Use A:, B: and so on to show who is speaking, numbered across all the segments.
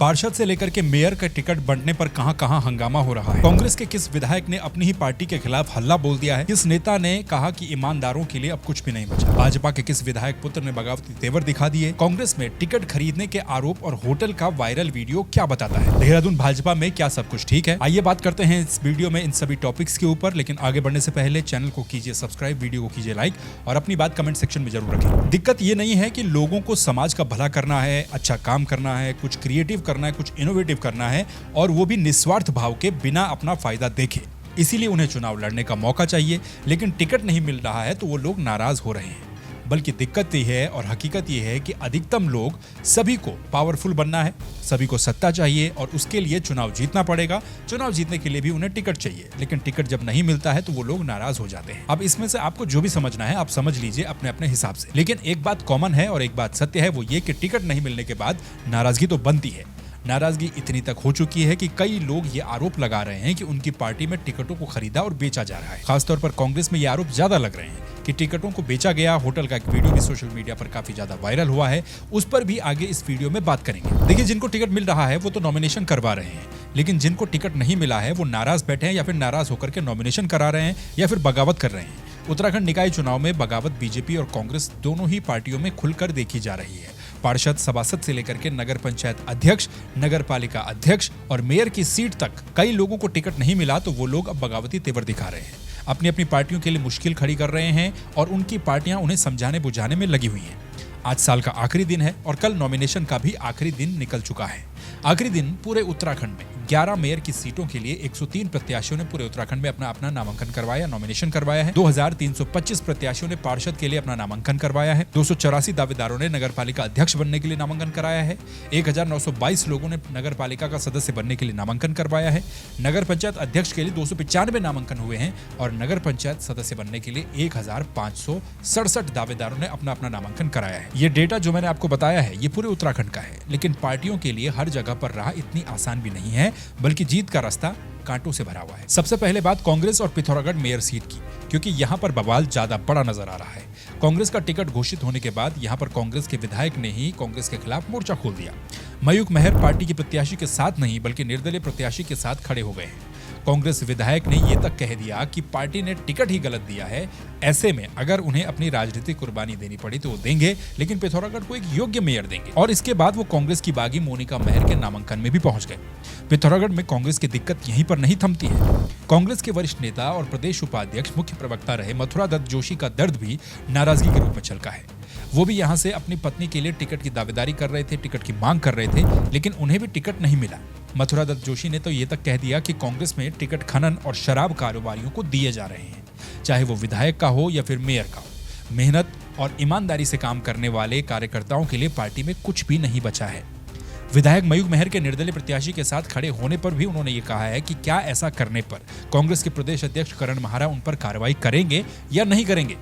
A: पार्षद से लेकर के मेयर का टिकट बंटने पर कहां-कहां हंगामा हो रहा है। कांग्रेस के किस विधायक ने अपनी ही पार्टी के खिलाफ हल्ला बोल दिया है। किस नेता ने कहा कि ईमानदारों के लिए अब कुछ भी नहीं बचा। भाजपा के किस विधायक पुत्र ने बगावती तेवर दिखा दिए। कांग्रेस में टिकट खरीदने के आरोप और होटल का वायरल वीडियो क्या बताता है। देहरादून भाजपा में क्या सब कुछ ठीक है। आइए बात करते हैं इस वीडियो में इन सभी टॉपिक्स के ऊपर। लेकिन आगे बढ़ने से पहले चैनल को कीजिए सब्सक्राइब, वीडियो को कीजिए लाइक और अपनी बात कमेंट सेक्शन में जरूर रखें। दिक्कत ये नहीं है कि लोगों को समाज का भला करना है, अच्छा काम करना है, कुछ क्रिएटिव करना है, कुछ इनोवेटिव करना है और वो भी निस्वार्थ भाव के बिना अपना फायदा देखे। इसीलिए उन्हें चुनाव लड़ने का मौका चाहिए, लेकिन टिकट नहीं मिल रहा है तो वो लोग नाराज हो रहे हैं। बल्कि दिक्कत ये है और हकीकत ये है कि अधिकतम लोग सभी को पावरफुल बनना है, सभी को सत्ता चाहिए और उसके लिए चुनाव जीतना पड़ेगा। चुनाव जीतने के लिए भी उन्हें टिकट चाहिए, लेकिन टिकट जब नहीं मिलता है तो वो लोग नाराज हो जाते हैं। अब इसमें से आपको जो भी समझना है आप समझ लीजिए अपने अपने हिसाब से। लेकिन एक बात कॉमन है और एक बात सत्य है, वो ये कि टिकट नहीं मिलने के बाद नाराजगी तो बनती है। नाराजगी इतनी तक हो चुकी है कि कई लोग ये आरोप लगा रहे हैं कि उनकी पार्टी में टिकटों को खरीदा और बेचा जा रहा है। खासतौर पर कांग्रेस में ये आरोप ज्यादा लग रहे हैं कि टिकटों को बेचा गया। होटल का एक वीडियो भी सोशल मीडिया पर काफी ज्यादा वायरल हुआ है, उस पर भी आगे इस वीडियो में बात करेंगे। देखिए, जिनको टिकट मिल रहा है वो तो नॉमिनेशन करवा रहे हैं, लेकिन जिनको टिकट नहीं मिला है वो नाराज बैठे हैं या फिर नाराज होकर के नॉमिनेशन करा रहे हैं या फिर बगावत कर रहे हैं। उत्तराखंड निकाय चुनाव में बगावत बीजेपी और कांग्रेस दोनों ही पार्टियों में खुलकर देखी जा रही है। पार्षद, सभासद से लेकर के नगर पंचायत अध्यक्ष, नगर पालिका अध्यक्ष और मेयर की सीट तक कई लोगों को टिकट नहीं मिला तो वो लोग अब बगावती तेवर दिखा रहे हैं। अपनी अपनी पार्टियों के लिए मुश्किल खड़ी कर रहे हैं और उनकी पार्टियां उन्हें समझाने बुझाने में लगी हुई हैं। आज साल का आखिरी दिन है और कल नॉमिनेशन का भी आखिरी दिन निकल चुका है। आखिरी दिन पूरे उत्तराखंड में 11 मेयर की सीटों के लिए 103 प्रत्याशियों ने पूरे उत्तराखंड में अपना अपना नामांकन करवाया, नॉमिनेशन करवाया है। 2325 प्रत्याशियों ने पार्षद के लिए अपना नामांकन करवाया है। 284 दावेदारों ने नगर पालिका अध्यक्ष बनने के लिए नामांकन कराया है। 1922 लोगों ने नगर पालिका का सदस्य बनने के लिए नामांकन करवाया है। नगर पंचायत अध्यक्ष के लिए 295 नामांकन हुए हैं और नगर पंचायत सदस्य बनने के लिए 1567 दावेदारों ने अपना अपना नामांकन कराया है। ये डेटा जो मैंने आपको बताया है ये पूरे उत्तराखंड का है, लेकिन पार्टियों के लिए हर जगह पर राह इतनी आसान भी नहीं है, बल्कि जीत का रास्ता कांटों से भरा हुआ है। सबसे पहले बात कांग्रेस और पिथौरागढ़ मेयर सीट की, क्योंकि यहाँ पर बवाल ज्यादा बड़ा नजर आ रहा है। कांग्रेस का टिकट घोषित होने के बाद यहाँ पर कांग्रेस के विधायक ने ही कांग्रेस के खिलाफ मोर्चा खोल दिया। मयूख मेहर पार्टी के प्रत्याशी के साथ नहीं बल्कि निर्दलीय प्रत्याशी के साथ खड़े हो गए हैं। कांग्रेस विधायक ने यह तक कह दिया कि पार्टी ने टिकट ही गलत दिया है, ऐसे में अगर उन्हें अपनी राजनीतिक कुर्बानी देनी पड़ी तो वो देंगे, लेकिन पिथौरागढ़ को एक योग्य मेयर देंगे। और इसके बाद वो कांग्रेस की बागी मोनिका मेहर के नामांकन में भी पहुंच गए। पिथौरागढ़ में कांग्रेस की दिक्कत यहीं पर नहीं थमती है। कांग्रेस के वरिष्ठ नेता और प्रदेश उपाध्यक्ष, मुख्य प्रवक्ता रहे मथुरा दत्त जोशी का दर्द भी नाराजगी के रूप में छलका है। वो भी यहाँ से अपनी पत्नी के लिए टिकट की दावेदारी कर रहे थे, टिकट की मांग कर रहे थे, लेकिन उन्हें भी टिकट नहीं मिला। मथुरा दत्त जोशी ने तो ये तक कह दिया कि कांग्रेस में टिकट खनन और शराब कारोबारियों को दिए जा रहे हैं, चाहे वो विधायक का हो या फिर मेयर का हो। मेहनत और ईमानदारी से काम करने वाले कार्यकर्ताओं के लिए पार्टी में कुछ भी नहीं बचा है। विधायक मयूख मेहर के निर्दलीय प्रत्याशी के साथ खड़े होने पर भी उन्होंने ये कहा है कि क्या ऐसा करने पर कांग्रेस के प्रदेश अध्यक्ष करण महारा उन पर कार्रवाई करेंगे या नहीं करेंगे।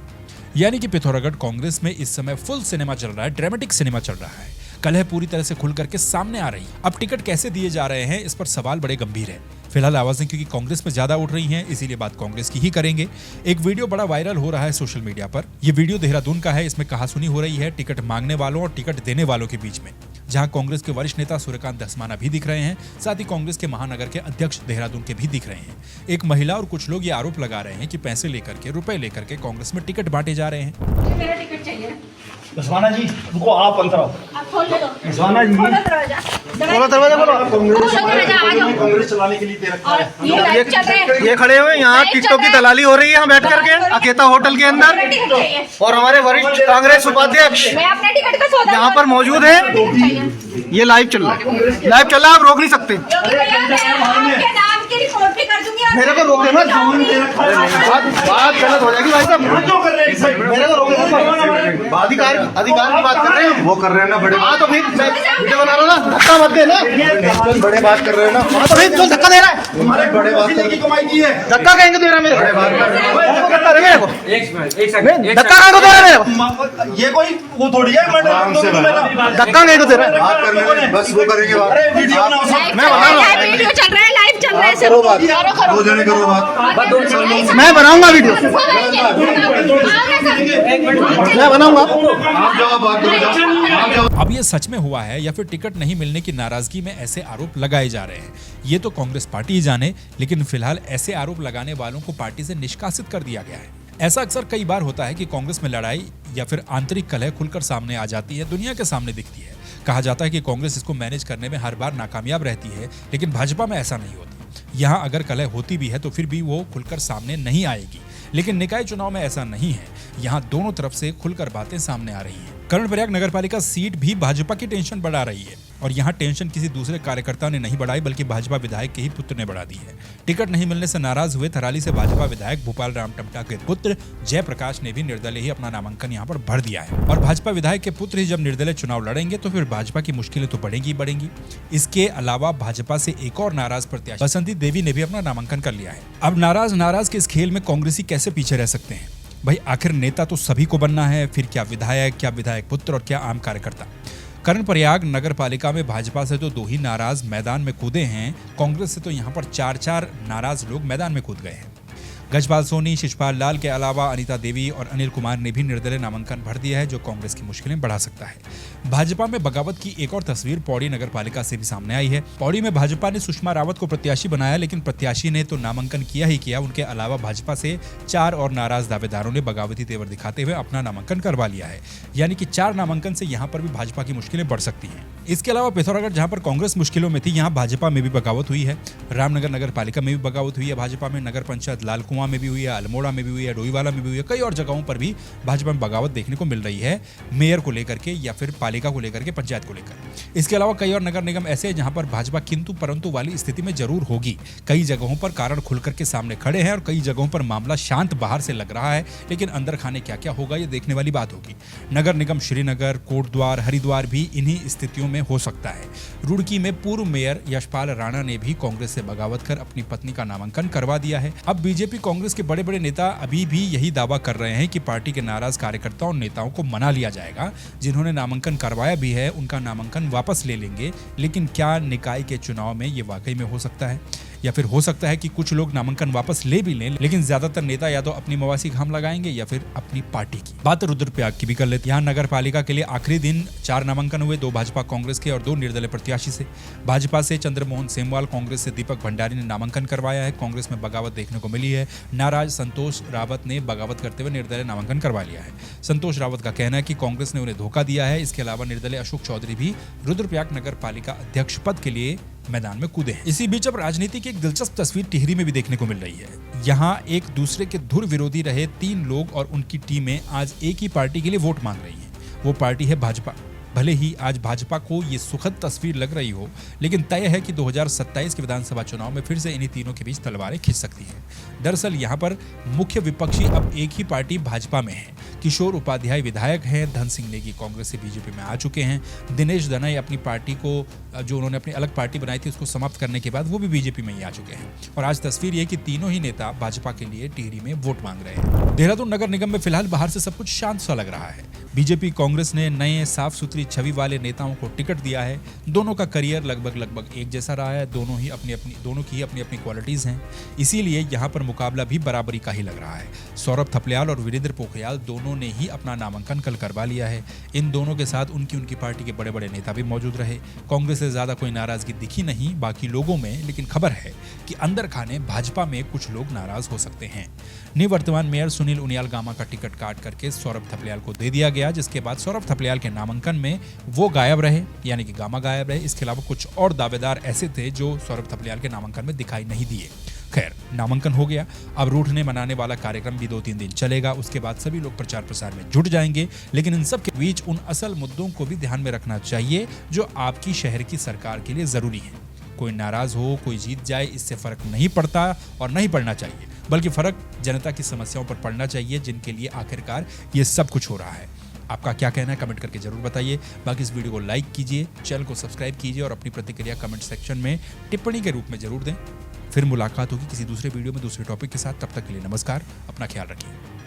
A: यानी कि पिथौरागढ़ कांग्रेस में इस समय फुल सिनेमा चल रहा है, ड्रामेटिक सिनेमा चल रहा है। कलह पूरी तरह से खुल करके सामने आ रही है। अब टिकट कैसे दिए जा रहे हैं, इस पर सवाल बड़े गंभीर है। फिलहाल आवाजें क्योंकि कांग्रेस में ज्यादा उठ रही हैं, इसीलिए बात कांग्रेस की ही करेंगे। एक वीडियो बड़ा वायरल हो रहा है सोशल मीडिया पर। यह वीडियो देहरादून का है। इसमें कहासुनी हो रही है टिकट मांगने वालों और टिकट देने वालों के बीच में, जहां कांग्रेस के वरिष्ठ नेता सूर्यकांत धस्माना भी दिख रहे हैं, साथ ही कांग्रेस के महानगर के अध्यक्ष देहरादून के भी दिख रहे हैं। एक महिला और कुछ लोग ये आरोप लगा रहे हैं कि पैसे लेकर के, रुपए लेकर के कांग्रेस में टिकट बांटे जा रहे हैं।
B: मेरा टिकट चाहिए।
C: धस्माना जी, उनको आप अंतर आओ।
B: आप खोल दो।
C: धस्माना जी,
B: खोलो दरवाजा।
C: खोलो दरवाजा, बोलो।
B: कांग्रेस
C: चलाने के लिए दे रखा है।
B: ये लाइव चल रहा है।
C: ये खड़े हुए यहाँ टिकटों की दलाली हो रही है, यहाँ बैठ करके अकेता होटल के अंदर। और हमारे वरिष्ठ कांग्रेस उपाध्यक्ष
B: मैं अपने टिकट का सौदा
C: यहाँ पर मौजूद है। ये लाइव चल रहा है, लाइव चल रहा है, आप रोक नहीं सकते।
B: आपके नाम की रिपोर्ट भी कर दूंगी।
C: मेरे को रोके मत, बात गलत हो जाएगी भाई साहब। मेरे को रोके मत, अधिकार की बात कर रहे हैं,
D: वो कर रहे हैं ना बड़े।
C: हाँ तो फिर वीडियो बना रहा ना, धक्का मत देना।
D: बड़े बात कर रहे हैं ना।
C: हाँ तो फिर जो धक्का दे रहा है,
D: हमारे बड़े बात की कमाई की है।
C: धक्का कहेंगे दे रहा है मेरे को, धक्का दे मेरे को, धक्का कहेंगे दे रहा है मेरे को।
D: ये कोई वो थोड़ी है,
C: धक्का कहेंगे दे रहा है।
D: बात करने में बस वो करेंगे बात।
C: मैं बता रहा हूँ
B: वीडियो चल रहा है, लाइव लाइव चल रहा है
D: करो बात,
B: करो
D: दो जने करो बात।
C: मैं बनाऊंगा वीडियो, मैं बनाऊंगा।
D: आप जाओ बात करो, जाओ आप जाओ।
A: अब ये सच में हुआ है या फिर टिकट नहीं मिलने की नाराजगी में ऐसे आरोप लगाए जा रहे हैं, ये तो कांग्रेस पार्टी ही जाने। लेकिन फिलहाल ऐसे आरोप लगाने वालों को पार्टी से निष्कासित कर दिया गया है। ऐसा अक्सर कई बार होता है कि कांग्रेस में लड़ाई या फिर आंतरिक कलह खुलकर सामने आ जाती है, दुनिया के सामने दिखती है। कहा जाता है कि कांग्रेस इसको मैनेज करने में हर बार नाकामयाब रहती है, लेकिन भाजपा में ऐसा नहीं होता। यहाँ अगर कलह होती भी है तो फिर भी वो खुलकर सामने नहीं आएगी। लेकिन निकाय चुनाव में ऐसा नहीं है, यहाँ दोनों तरफ से खुलकर बातें सामने आ रही हैं। कर्णप्रयाग नगरपालिका सीट भी भाजपा की टेंशन बढ़ा रही है, और यहाँ टेंशन किसी दूसरे कार्यकर्ता ने नहीं बढ़ाई बल्कि भाजपा विधायक के ही पुत्र ने बढ़ा दी है। टिकट नहीं मिलने से नाराज हुए थराली से भाजपा विधायक भूपाल राम टमटा के पुत्र जयप्रकाश ने भी निर्दलीय ही अपना नामांकन यहाँ पर भर दिया है। और भाजपा विधायक के पुत्र ही जब निर्दलीय चुनाव लड़ेंगे तो फिर भाजपा की मुश्किलें तो बढ़ेंगी ही बढ़ेंगी। इसके अलावा भाजपा से एक और नाराज प्रत्याशी बसंती देवी ने भी अपना नामांकन कर लिया है। अब नाराज के इस खेल में कांग्रेसी कैसे पीछे रह सकते हैं? भाई आखिर नेता तो सभी को बनना है, फिर क्या विधायक पुत्र और क्या आम कार्यकर्ता। कर्णप्रयाग नगर पालिका में भाजपा से तो 2 ही नाराज मैदान में कूदे हैं, कांग्रेस से तो यहाँ पर 4 नाराज लोग मैदान में कूद गए हैं। गजपाल सोनी, शिशपाल लाल के अलावा अनीता देवी और अनिल कुमार ने भी निर्दलीय नामांकन भर दिया है, जो कांग्रेस की मुश्किलें बढ़ा सकता है। भाजपा में बगावत की एक और तस्वीर पौड़ी नगर पालिका से भी सामने आई है। पौड़ी में भाजपा ने सुषमा रावत को प्रत्याशी बनाया, लेकिन प्रत्याशी ने तो नामांकन किया ही किया, उनके अलावा भाजपा से 4 और नाराज दावेदारों ने बगावती तेवर दिखाते हुए अपना नामांकन करवा लिया है। यानी कि 4 नामांकन से यहाँ पर भी भाजपा की मुश्किलें बढ़ सकती हैं। इसके अलावा पिथौरागढ़, जहाँ पर कांग्रेस मुश्किलों में थी, यहाँ भाजपा में भी बगावत हुई है। रामनगर नगर पालिका में भी बगावत हुई है भाजपा में, नगर पंचायत लालकुआं में भी हुई है, अल्मोड़ा में भी हुई है, डोईवाला में भी हुई है, कई और जगहों पर भी भाजपा में बगावत देखने को मिल रही है, मेयर को लेकर के या फिर पालिका को लेकर के, पंचायत को लेकर। इसके अलावा कई और नगर निगम ऐसे हैं जहां पर भाजपा किंतु परंतु वाली स्थिति में जरूर होगी। कई जगहों पर कारण खुलकर के सामने खड़े हैं और कई जगहों पर मामला शांत बाहर से लग रहा है, लेकिन अंदर खाने क्या क्या होगा ये देखने वाली बात होगी। नगर निगम श्रीनगर, कोटद्वार, हरिद्वार भी इन्हीं स्थितियों में हो सकता है। रुड़की में पूर्व मेयर यशपाल राणा ने भी कांग्रेस से बगावत कर अपनी पत्नी का नामांकन करवा दिया है। अब बीजेपी कांग्रेस के बड़े बड़े नेता अभी भी यही दावा कर रहे हैं कि पार्टी के नाराज कार्यकर्ताओं और नेताओं को मना लिया जाएगा। जिन्होंने नामांकन करवाया भी है उनका नामांकन वापस ले लेंगे। लेकिन क्या निकाय के चुनाव में ये वाकई में हो सकता है? या फिर हो सकता है कि कुछ लोग नामांकन वापस ले भी लें, लेकिन ज्यादातर नेता या तो अपनी मवासी घाम लगाएंगे या फिर अपनी पार्टी की। बात रुद्रप्रयाग की भी कर लेते हैं। यहाँ नगर पालिका के लिए आखिरी दिन 4 नामांकन हुए, 2 भाजपा कांग्रेस के और 2 निर्दलीय प्रत्याशी से। भाजपा से चंद्रमोहन सेमवाल, कांग्रेस से दीपक भंडारी ने नामांकन करवाया है। कांग्रेस में बगावत देखने को मिली है। नाराज संतोष रावत ने बगावत करते हुए निर्दलीय नामांकन करवा लिया है। संतोष रावत का कहना है कि कांग्रेस ने उन्हें धोखा दिया है। इसके अलावा निर्दलीय अशोक चौधरी भी रुद्रप्रयाग नगर पालिका अध्यक्ष पद के लिए मैदान में कूदे हैं। इसी बीच अब राजनीति की एक दिलचस्प तस्वीर टिहरी में भी देखने को मिल रही है। यहाँ एक दूसरे के धुर विरोधी रहे 3 लोग और उनकी टीमें आज एक ही पार्टी के लिए वोट मांग रही हैं। वो पार्टी है भाजपा। भले ही आज भाजपा को ये सुखद तस्वीर लग रही हो, लेकिन तय है कि 2027 के विधानसभा चुनाव में फिर से इन्हीं तीनों के बीच तलवारें खिंच सकती हैं। दरअसल यहाँ पर मुख्य विपक्षी अब एक ही पार्टी भाजपा में है। किशोर उपाध्याय विधायक हैं, धन सिंह नेगी कांग्रेस से बीजेपी में आ चुके हैं, दिनेश दनाई अपनी पार्टी को, जो उन्होंने अपनी अलग पार्टी बनाई थी, उसको समाप्त करने के बाद वो भी बीजेपी में ही आ चुके हैं। और आज तस्वीर ये कि तीनों ही नेता भाजपा के लिए टिहरी में वोट मांग रहे हैं। देहरादून नगर निगम में फिलहाल बाहर से सब कुछ शांत सा लग रहा है। बीजेपी कांग्रेस ने नए साफ सुथरी छवि वाले नेताओं को टिकट दिया है। दोनों का करियर लगभग एक जैसा रहा है। दोनों की अपनी अपनी क्वालिटीज हैं, इसीलिए यहाँ पर मुकाबला भी बराबरी का ही लग रहा है। सौरभ थपलियाल और वीरेंद्र पोखरियाल दोनों ने ही अपना नामांकन कल करवा लिया है। इन दोनों के साथ उनकी पार्टी के बड़े बड़े नेता भी मौजूद रहे। कांग्रेस से ज्यादा कोई नाराजगी दिखी नहीं बाकी लोगों में, लेकिन खबर है कि अंदर खाने भाजपा में कुछ लोग नाराज हो सकते हैं। निवर्तमान मेयर सुनील उनियाल गामा का टिकट काट करके सौरभ थपलियाल को दे दिया गया, जिसके बाद सौरभ थपलियाल के नामांकन में वो गायब रहे, यानी कि गामा गायब रहे। इसके अलावा कुछ और दावेदार ऐसे थे जो सौरभ थपलियाल के नामांकन में दिखाई नहीं दिए। खैर, नामांकन हो गया। अब रूठने मनाने वाला कार्यक्रम भी 2-3 दिन चलेगा। उसके बाद सभी लोग प्रचार प्रसार में जुट जाएंगे, लेकिन इन सब के बीच उन असल मुद्दों को भी ध्यान में रखना चाहिए जो आपकी शहर की सरकार के लिए जरूरी है। कोई नाराज हो, कोई जीत जाए, इससे फर्क नहीं पड़ता और नहीं पड़ना चाहिए, बल्कि फर्क जनता की समस्याओं पर पड़ना चाहिए, जिनके लिए आखिरकार ये सब कुछ हो रहा है। आपका क्या कहना है कमेंट करके जरूर बताइए। बाकी इस वीडियो को लाइक कीजिए, चैनल को सब्सक्राइब कीजिए और अपनी प्रतिक्रिया कमेंट सेक्शन में टिप्पणी के रूप में जरूर दें। फिर मुलाकात होगी किसी दूसरे वीडियो में दूसरे टॉपिक के साथ। तब तक के लिए नमस्कार, अपना ख्याल रखिए।